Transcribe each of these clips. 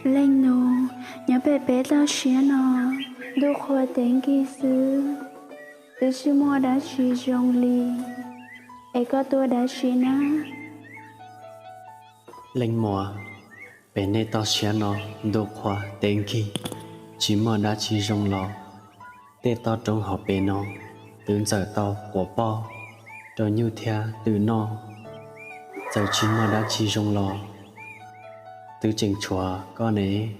Lên nô, nhớ bé tao xía nó, đu khoa tên kỳ sư, từ sư mua đã xí rong ly, ấy có tôi đã xí ná. Lên mùa bé nê tao xé nó đô khoa tên kỳ chỉ mà đã chỉ rong lò tê tao trong họ bé nó từ giờ tao của bo rồi như thea từ nó giờ chỉ mà đã chỉ rong lò từ trình chùa con ấy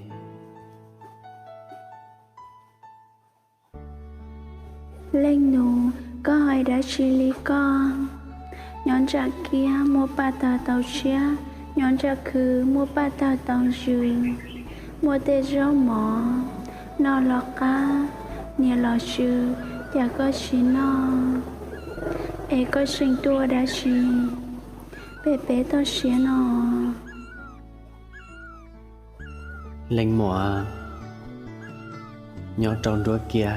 Lên nô, có hỏi đã xí lý con, nhón trả kia mua ba tàu xía, nhón trả khứ mua ba tàu dư, mua tê rau mỏ, nó lọ cá, nia lọ sư, chả có xí nó, ấy có sinh tua đã xí, bé tao xía nó. lên mùa nhỏ tròn đua kia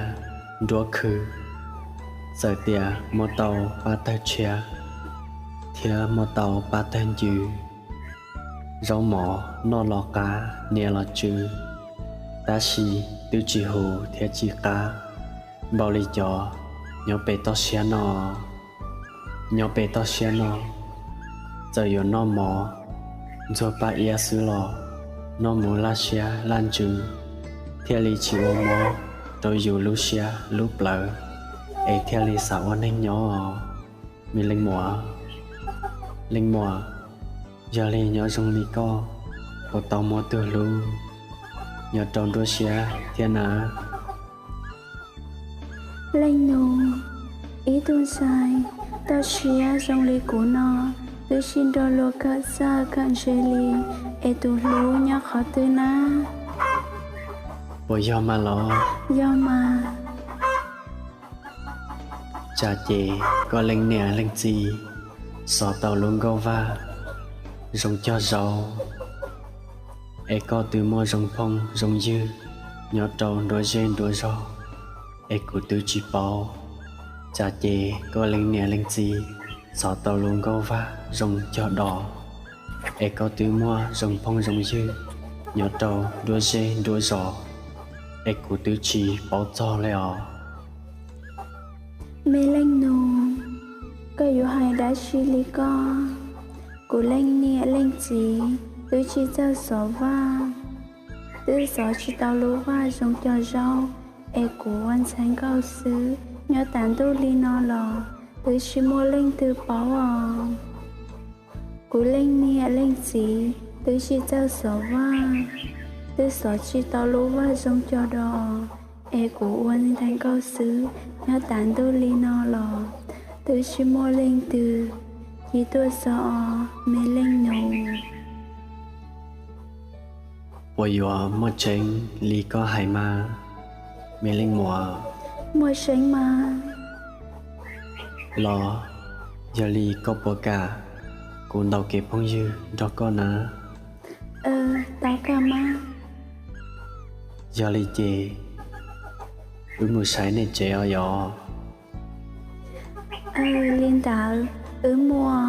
đua khứ giờ tia một tàu ba tay chia thia một tàu ba tay dư rau mỏ nó lò cá nia lò chư ta xì tiêu chỉ hồ thia chỉ cá bao lì chó nhỏ bé to xé nó nhỏ bé to xé nó giờ yo nó mỏ rồi ba ia sư lò nó muốn la xé lan chư thia lì chỉ ô mỏ rồi dù lu xé lu plờ ấy theo lý sao anh anh nhỏ mình linh mùa giờ li nhỏ trong lý co có tàu mò từ lu nhỏ trong đua xe thiên á Lên nô, ý tôi sai, tao xía trong lý của nó, tôi xin đo lô cả xa cạn dê li, ấy tôi lú nhỏ khó tư ná. bộ do mà lo Do mà, cha chị có linh nè linh gì sọ tàu luôn gâu va rồng cho rau ấy có từ mò rồng phong rồng dư nhỏ trâu đôi gen đôi rau ấy của từ chỉ bao cha chị có linh nè linh gì sọ tàu luôn gâu va rồng cho đỏ ấy có từ mò rồng phong rồng dư nhỏ trâu đôi gen đôi rau ấy của từ chỉ bao cho leo mê lên nô, có yếu hai đã xí lý con, của lên nè lên gì, tôi chỉ cho sổ va, tôi sổ chỉ tao lúa va dùng cho rau, ấy của anh sáng cao xứ, nhớ tàn tôi li nó lò, tôi chỉ mua lên từ bảo à, của lên nè lên gì, tôi chỉ cho sổ va, tôi sổ chỉ tao lúa va dùng cho đò. Ê của anh thành cao xứ nhớ tàn tôi li nó lò tôi chỉ mua lên từ chỉ tôi sợ mê lên nổ bộ yo một chén lý có hải ma mê linh mua sánh mà lo giờ lý có bộ cả cũng đầu kịp phong dư đó con á tao cả má giờ lý chê mùa sáng này chê ở liên tạo mua